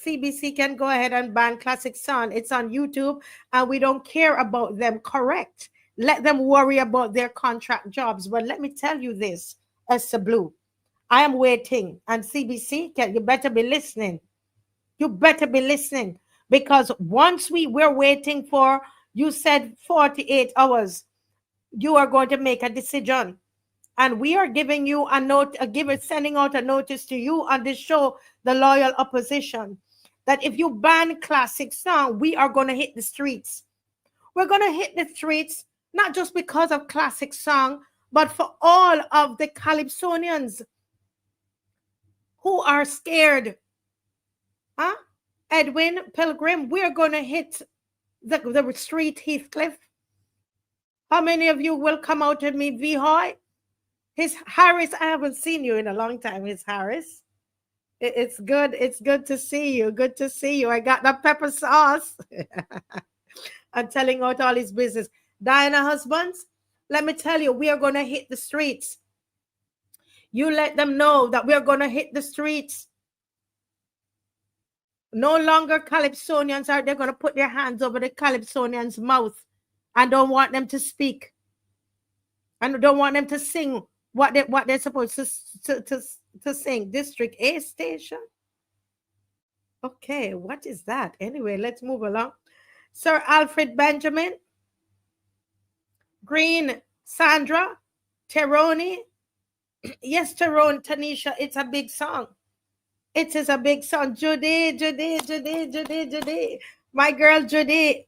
CBC can go ahead and ban classic song. It's on YouTube, and we don't care about them. Correct. Let them worry about their contract jobs. But let me tell you this, Esther Blue, I am waiting, and CBC, you better be listening. You better be listening, because once we're waiting for, you said 48 hours, you are going to make a decision. And we are giving you a note, sending out a notice to you on this show, the loyal opposition, that if you ban classic song, we are going to hit the streets. We're going to hit the streets, not just because of classic song, but for all of the Calypsonians who are scared. Huh? Edwin Pilgrim, we're going to hit the street, Heathcliff. How many of you will come out with me, V. Hoy? His Harris, I haven't seen you in a long time, His Harris. It's good. It's good to see you. Good to see you. I got the pepper sauce. I'm telling out all his business. Diana husbands, let me tell you, we are going to hit the streets. You let them know that we are going to hit the streets. No longer Calypsonians are, they're going to put their hands over the Calypsonians' mouth and don't want them to speak. And don't want them to sing what they're supposed to sing. District A station. Okay, what is that? Anyway, let's move along. Sir Alfred Benjamin, Green, Sandra, Teroni. Yes, Tyrone, Tanisha, it's a big song. It is a big song. Judy. My girl, Judy.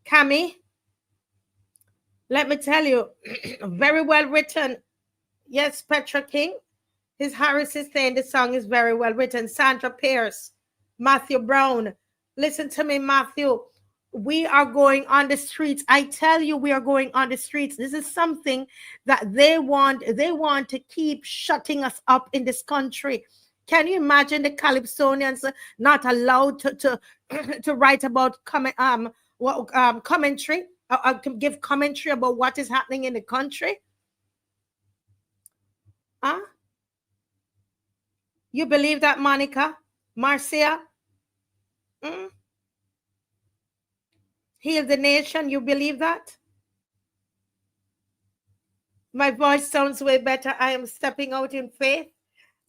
Cammy, let me tell you, very well written. Yes, Petra King. His Harris is saying the song is very well written. Sandra Pierce, Matthew Brown. Listen to me, Matthew. We are going on the streets. I tell you, we are going on the streets. This is something that they want. They want to keep shutting us up in this country. Can you imagine the Calypsonians not allowed to write about commentary, give commentary about what is happening in the country? Huh? You believe that, Monica? Marcia? Heal the nation, you believe that? My voice sounds way better. I am stepping out in faith.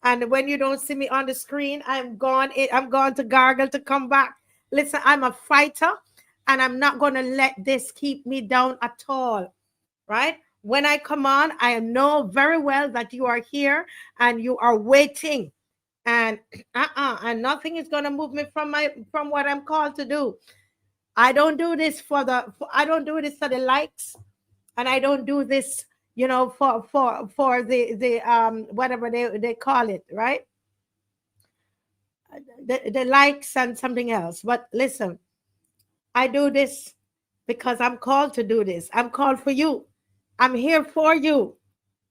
And when you don't see me on the screen, I'm gone to gargle to come back. Listen, I'm a fighter, and I'm not going to let this keep me down at all, right? When I come on, I know very well that you are here and you are waiting. And and nothing is going to move me from what I'm called to do. I don't do this for the likes, and I don't do this, you know, for the whatever they call it, right? The likes and something else. But listen, I do this because I'm called to do this. I'm called for you. I'm here for you.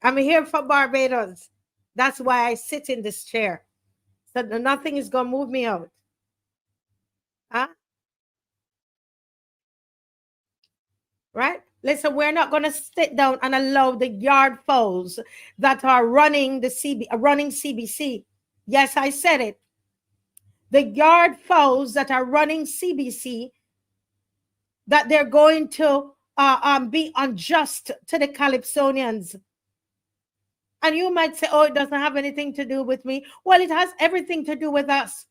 I'm here for Barbados. That's why I sit in this chair. So nothing is going to move me out. Huh? Right? Listen, we're not going to sit down and allow the yard fowls that are running CBC. Yes, I said it. The yard fowls that are running CBC, that they're going to be unjust to the Calypsonians. And you might say, oh, it doesn't have anything to do with me. Well, it has everything to do with us.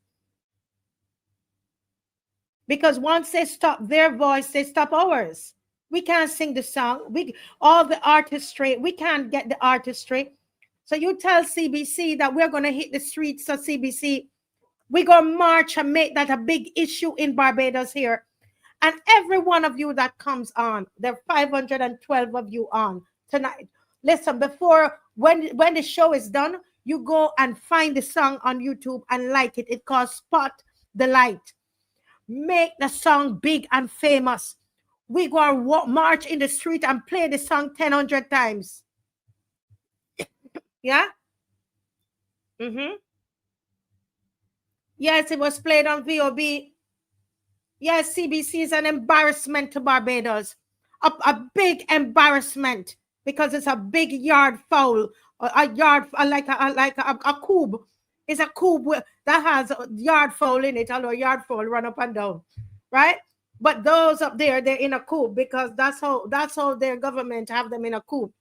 Because once they stop their voice, they stop ours. We can't sing the song. All the artistry, we can't get the artistry. So you tell CBC that we're going to hit the streets of CBC. We're going to march and make that a big issue in Barbados here. And every one of you that comes on, there are 512 of you on tonight. Listen, when the show is done, you go and find the song on YouTube and like it. It's called Spot the Light. Make the song big and famous. We go and march in the street and play the song 100 times. Yeah? Yes, it was played on VOB. Yes, CBC is an embarrassment to Barbados. A big embarrassment, because it's a big yard fowl, a yard like a cube. It's a coop that has a yard fowl in it, although yard fowl run up and down, right? But those up there, they're in a coop because that's how their government have them in a coop.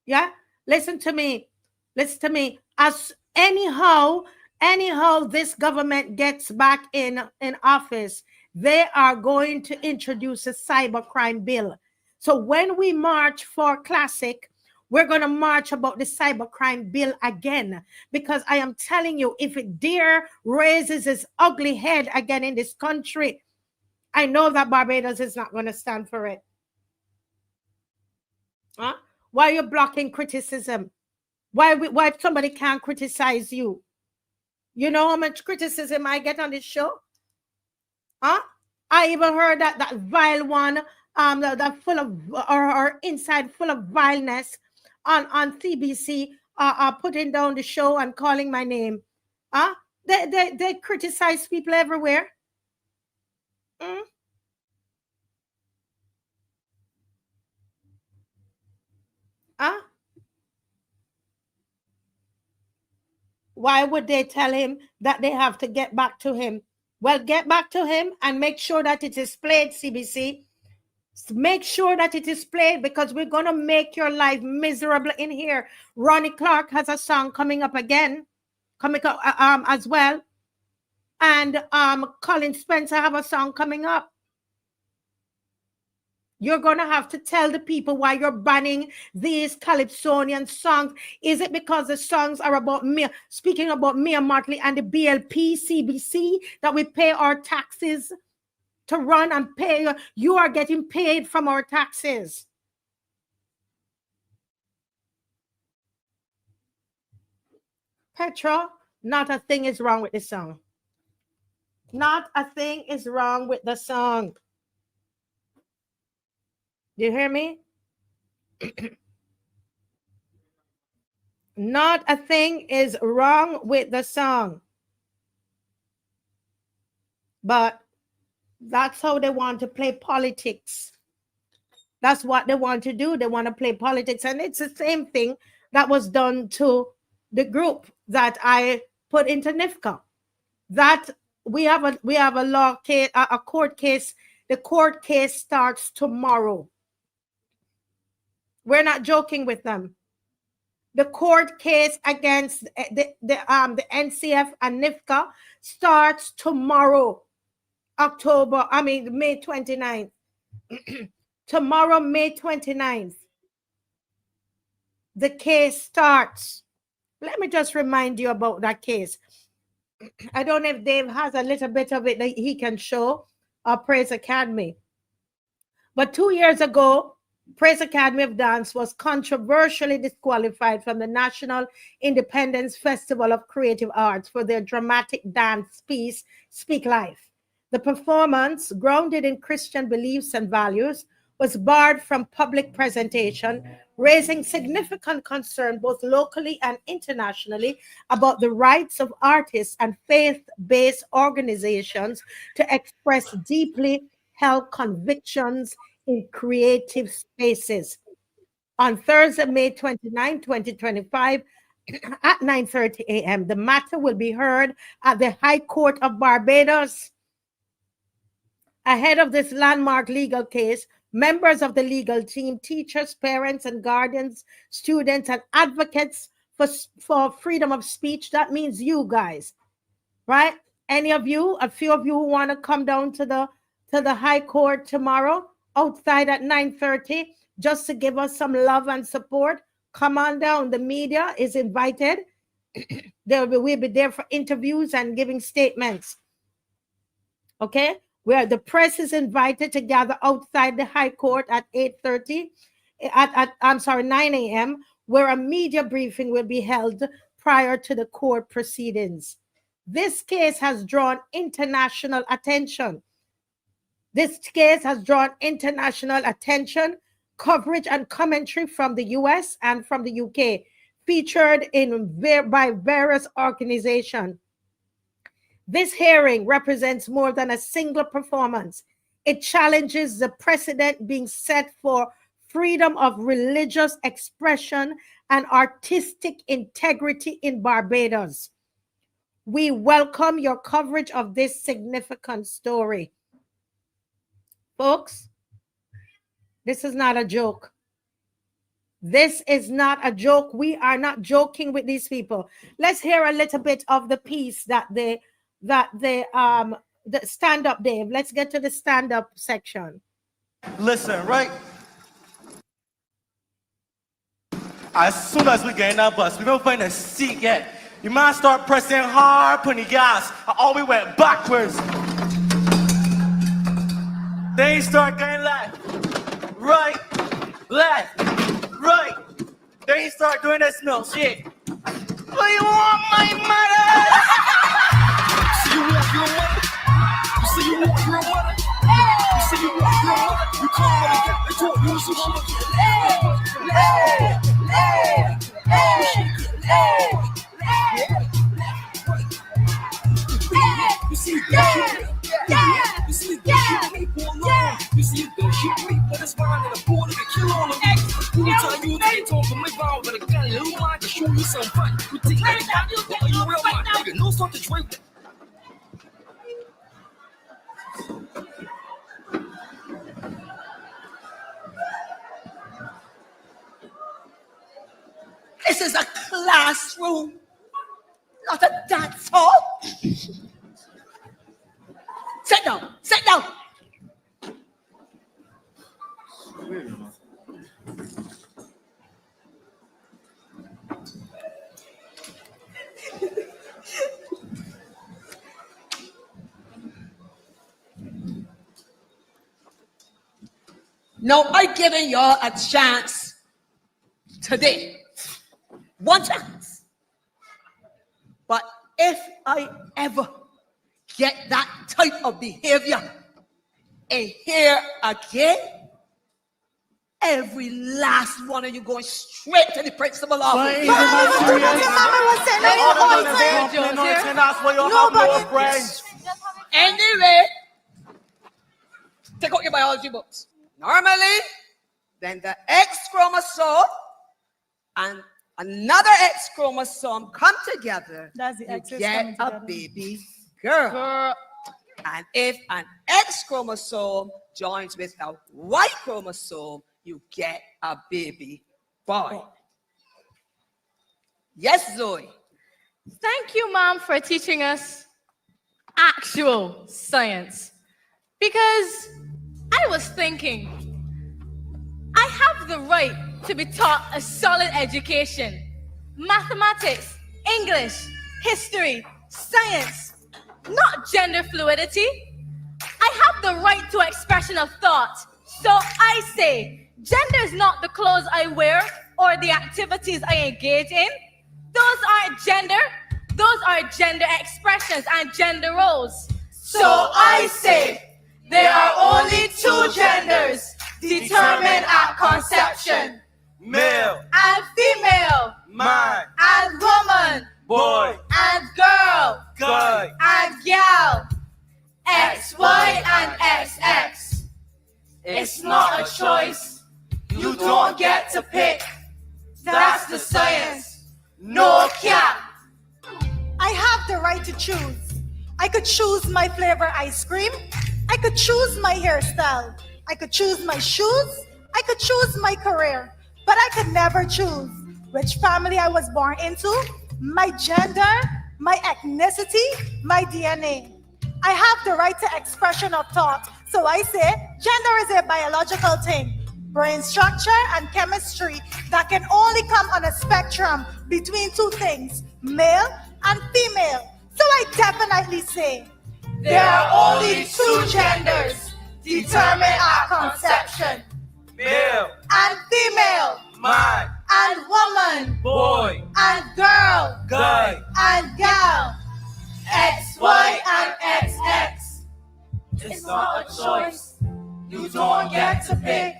Yeah, listen to me. Listen to me. As anyhow, this government gets back in office, they are going to introduce a cybercrime bill. So when we march for Classic, we're going to march about the cybercrime bill again, because I am telling you, if it dare raises its ugly head again in this country, I know that Barbados is not going to stand for it. Huh? Why are you blocking criticism? Why somebody can't criticize you? You know how much criticism I get on this show? Huh? I even heard that vile one, that full of or inside full of vileness on CBC, putting down the show and calling my name. Huh? They criticize people everywhere. Mm? Huh? Why would they tell him that they have to get back to him? Well, get back to him and make sure that it is played, CBC. Make sure that it is played, because we're going to make your life miserable in here. Ronnie Clark has a song coming up again, coming up as well. And Colin Spencer have a song coming up. You're going to have to tell the people why you're banning these Calypsonian songs. Is it because the songs are about me, speaking about Mia Motley and the BLP, CBC, that we pay our taxes to run and pay? You are getting paid from our taxes. Petra, not a thing is wrong with the song. Not a thing is wrong with the song. Do you hear me? Not a thing is wrong with the song. But that's how they want to play politics. That's what they want to do. They want to play politics. And it's the same thing that was done to the group that I put into NIFCA. That we have a law case, a court case. The court case starts tomorrow. We're not joking with them. The court case against the NCF and NIFCA starts tomorrow, May 29th. Tomorrow, May 29th. The case starts. Let me just remind you about that case. I don't know if Dave has a little bit of it that he can show, Praise Academy. But 2 years ago, Praise Academy of Dance was controversially disqualified from the National Independence Festival of Creative Arts for their dramatic dance piece, Speak Life. The performance, grounded in Christian beliefs and values, was barred from public presentation, raising significant concern both locally and internationally about the rights of artists and faith-based organizations to express deeply held convictions in creative spaces. On Thursday, May 29, 2025, at 9:30 a.m., the matter will be heard at the High Court of Barbados. Ahead of this landmark legal case, members of the legal team, teachers, parents, and guardians, students, and advocates for freedom of speech, that means you guys, right? Any of you, a few of you who want to come down to the High Court tomorrow, outside at 9:30, just to give us some love and support, come on down. The media is invited. We'll be there for interviews and giving statements. Okay? Where the press is invited to gather outside the High Court at 8:30, at 9 a.m., where a media briefing will be held prior to the court proceedings. This case has drawn international attention. This case has drawn international attention, coverage, and commentary from the US and from the UK, featured by various organizations. This hearing represents more than a single performance. It challenges the precedent being set for freedom of religious expression and artistic integrity in Barbados. We welcome your coverage of this significant story. Folks, this is not a joke. This is not a joke. We are not joking with these people. Let's hear a little bit of the piece that the stand up, Dave. Let's get to the stand up section. Listen, right? As soon as we get in that bus, we don't find a seat yet. You might start pressing hard, putting the gas. All we went backwards. Then you start going left, right, left, right. Then you start doing this milkshake. What you want, my mother? See you want your mother? You see you want your mother? You see you want your mother? You come with a get the talk, you see mama. You see that shit? You see that shit? You see that shit? But it's fine in a border to kill all of them. Who tell you they talk from my vow with a gun? Little mind to show you some fun. You think that are you real mind? Nigga, no start to drink. This is a classroom, not a dance hall. Sit down, sit down. Now I'm giving y'all a chance today. One chance. But if I ever get that type of behavior in here again, every last one of you going straight to the principal office. Anyway, take out your biology books. Normally, then the X chromosome and another X chromosome come together, you get a baby girl. And if an X chromosome joins with a Y chromosome, you get a baby boy. Yes, Zoe? Thank you, Mom, for teaching us actual science. Because I was thinking, I have the right to be taught a solid education. Mathematics, English, history, science, not gender fluidity. I have the right to expression of thought. So I say, gender is not the clothes I wear or the activities I engage in. Those aren't gender. Those are gender expressions and gender roles. So I say, there are only two genders determined at conception. Male And female. man And woman. boy And girl. guy. And gal. X, Y, and XX. It's not a choice. You don't get to pick. That's the science. No cap. I have the right to choose. I could choose my flavor ice cream. I could choose my hairstyle. I could choose my shoes. I could choose my career. But I could never choose which family I was born into, my gender, my ethnicity, my DNA. I have the right to expression of thought. So I say gender is a biological thing, brain structure and chemistry that can only come on a spectrum between two things, male and female. So I definitely say There are only two genders determined at conception. Male And female. man And woman. boy And girl. guy. And gal. X, Y, and XX. It's not a choice. You don't get to pick.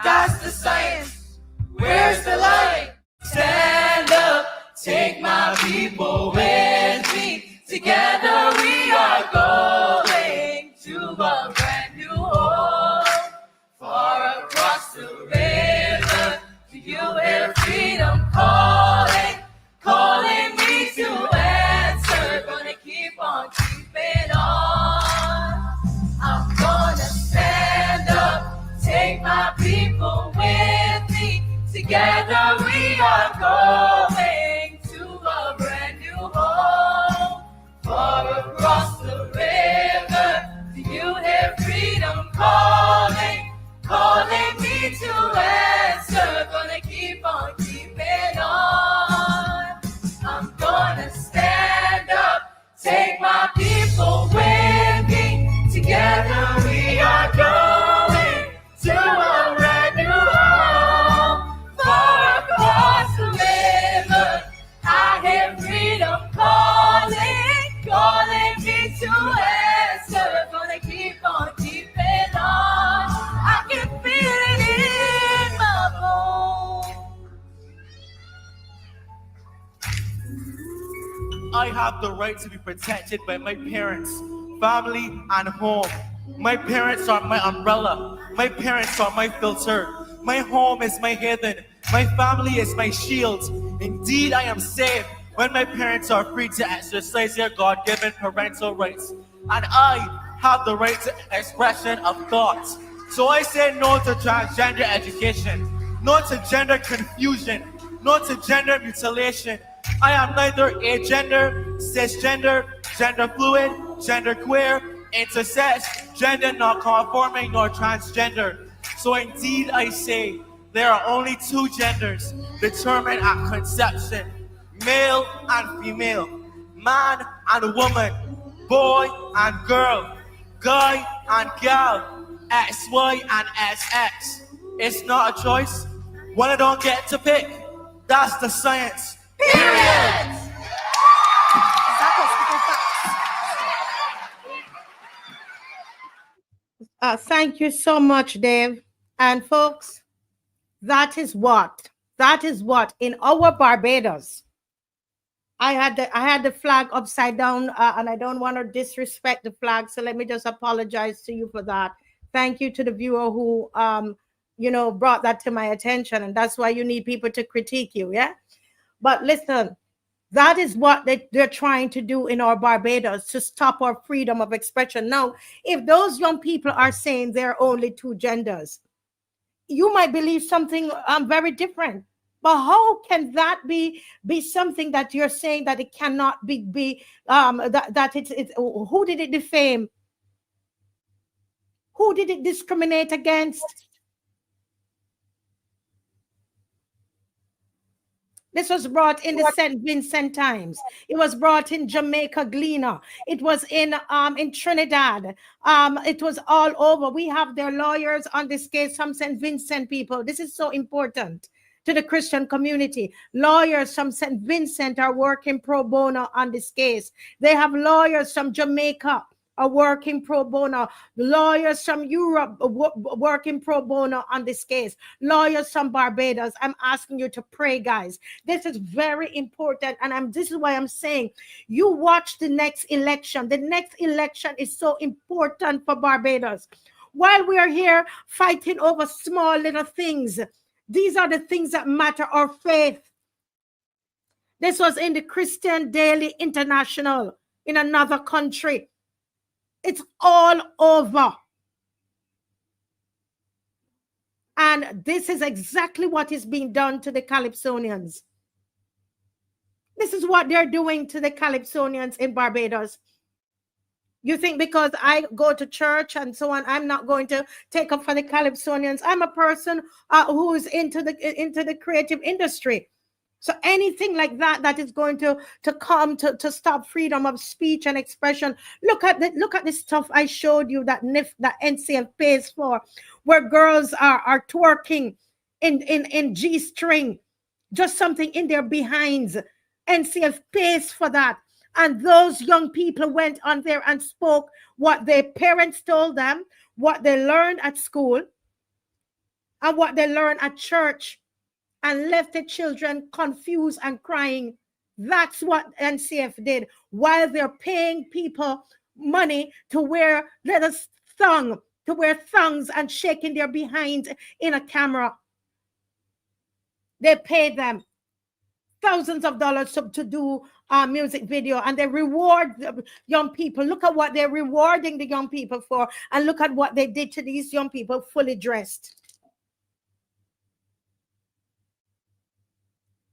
That's the science. Where's the line? Stand up, take my people with me. Together we are going to a brand new home. Far across the river, to you where freedom comes. stand up, take my people with me. Together we are going to a brand new home. Far across the river, I hear freedom calling me to answer. Gonna keep on keeping on. I can feel it in my bones. I have the right to be protected by my parents, family, and home. My parents are my umbrella. My parents are my filter. My home is my haven. My family is my shield. Indeed, I am safe when my parents are free to exercise their God-given parental rights. And I have the right to expression of thought. So I say no to transgender education, no to gender confusion, no to gender mutilation. I am neither agender, cisgender, gender fluid, gender queer, intersex, gender not conforming, nor transgender. So indeed I say, there are only two genders determined at conception, male and female, man and woman, boy and girl, guy and gal, XY and XX. It's not a choice. When I don't get to pick, that's the science. Period! Thank you so much, Dave. And folks, that is what in our Barbados, I had the flag upside down, and I don't want to disrespect the flag, so let me just apologize to you for that. Thank you to the viewer who brought that to my attention, and that's why you need people to critique you, yeah? But listen, that is what they're trying to do in our Barbados, to stop our freedom of expression. Now, if those young people are saying there are only two genders, you might believe something very different. But how can that be something that you're saying that it cannot be that it's who did it defame? Who did it discriminate against? This was brought in the St. Vincent Times. It was brought in Jamaica Gleaner. It was in Trinidad. It was all over. We have their lawyers on this case, some St. Vincent people. This is so important to the Christian community. Lawyers from St. Vincent are working pro bono on this case. They have lawyers from Jamaica are working pro bono. Lawyers from Europe working pro bono on this case. Lawyers from Barbados. I'm asking you to pray, guys. This is very important, and this is why I'm saying you watch the next election. The next election is so important for Barbados. While we are here fighting over small little things, these are the things that matter, our faith. This was in the Christian Daily International in another country. It's all over. And this is exactly what is being done to the Calypsonians. This is what they're doing to the Calypsonians in Barbados. You think because I go to church and so on, I'm not going to take up for the Calypsonians. I'm a person who is into the creative industry. So anything like that is going to come to stop freedom of speech and expression. Look at the stuff I showed you that NCF pays for, where girls are twerking in G-string, just something in their behinds. NCF pays for that. And those young people went on there and spoke what their parents told them, what they learned at school, and what they learned at church, and left the children confused and crying. That's what NCF did, while they're paying people money to wear thongs and shaking their behinds in a camera. They pay them thousands of dollars to do a music video, and they reward the young people. Look at what they're rewarding the young people for, and look at what they did to these young people fully dressed.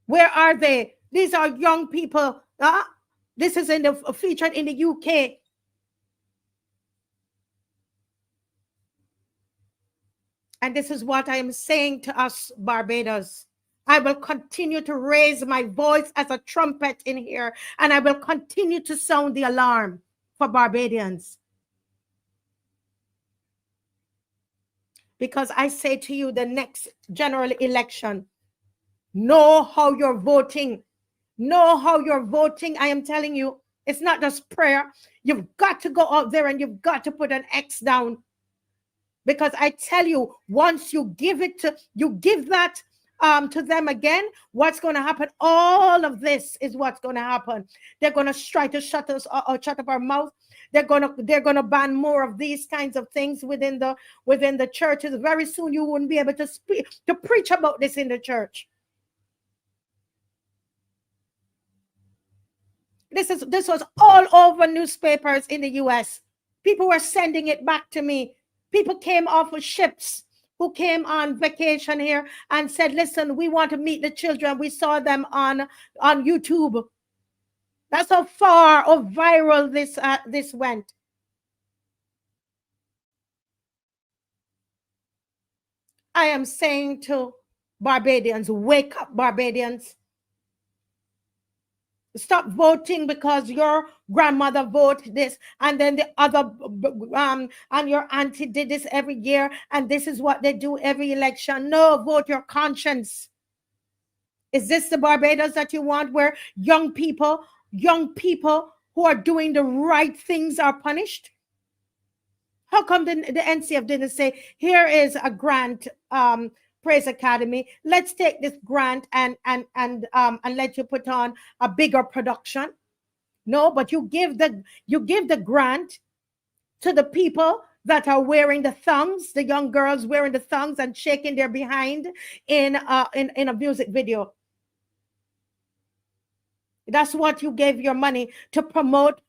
Where are they? These are young people. This is featured in the UK. And this is what I am saying to us, Barbados. I will continue to raise my voice as a trumpet in here, and I will continue to sound the alarm for Barbadians. Because I say to you, the next general election, know how you're voting. Know how you're voting. I am telling you, it's not just prayer. You've got to go out there and you've got to put an X down. Because I tell you, once you give that to them again, what's going to happen? All of this is what's going to happen. They're going to try to shut us or shut up our mouth. They're going to ban more of these kinds of things within the churches. Very soon you wouldn't be able to preach about this in the church. This was all over newspapers in the US. People were sending it back to me. People came off of ships who came on vacation here and said, listen, we want to meet the children. We saw them on YouTube. That's how far or viral this went. I am saying to Barbadians, wake up, Barbadians. Stop voting because your grandmother voted this and then the other and your auntie did this every year and this is what they do every election. No, vote your conscience. Is this the Barbados that you want, where young people who are doing the right things are punished? How come the NCF didn't say, here is a grant, Praise Academy, let's take this grant and let you put on a bigger production? No, but you give the grant to the people that are wearing the thongs, the young girls wearing the thongs and shaking their behind in a music video. That's what you gave your money to promote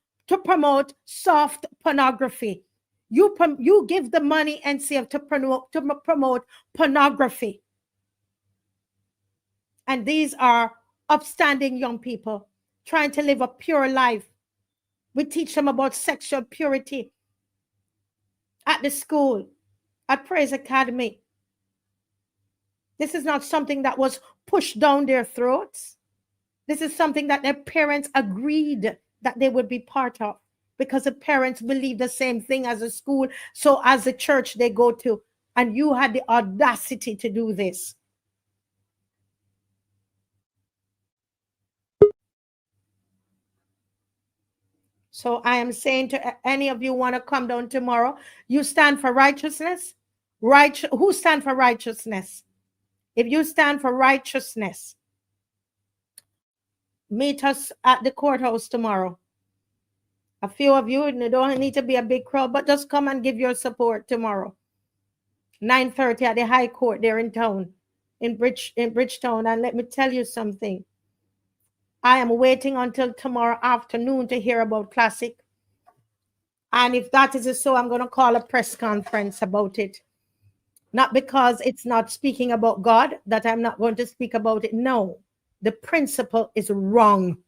soft pornography. You give the money, NCF, to promote pornography. And these are upstanding young people trying to live a pure life. We teach them about sexual purity at the school, at Praise Academy. This is not something that was pushed down their throats. This is something that their parents agreed that they would be part of, because the parents believe the same thing as a school, so as the church they go to, and you had the audacity to do this. So I am saying to any of you want to come down tomorrow, you stand for righteousness. Who stand for righteousness? If you stand for righteousness, meet us at the courthouse tomorrow. A few of you, and it don't need to be a big crowd, but just come and give your support tomorrow. 9:30 at the High Court there in town, in Bridgetown. And let me tell you something. I am waiting until tomorrow afternoon to hear about Classic. And if that is so, I'm going to call a press conference about it. Not because it's not speaking about God that I'm not going to speak about it. No, the principle is wrong.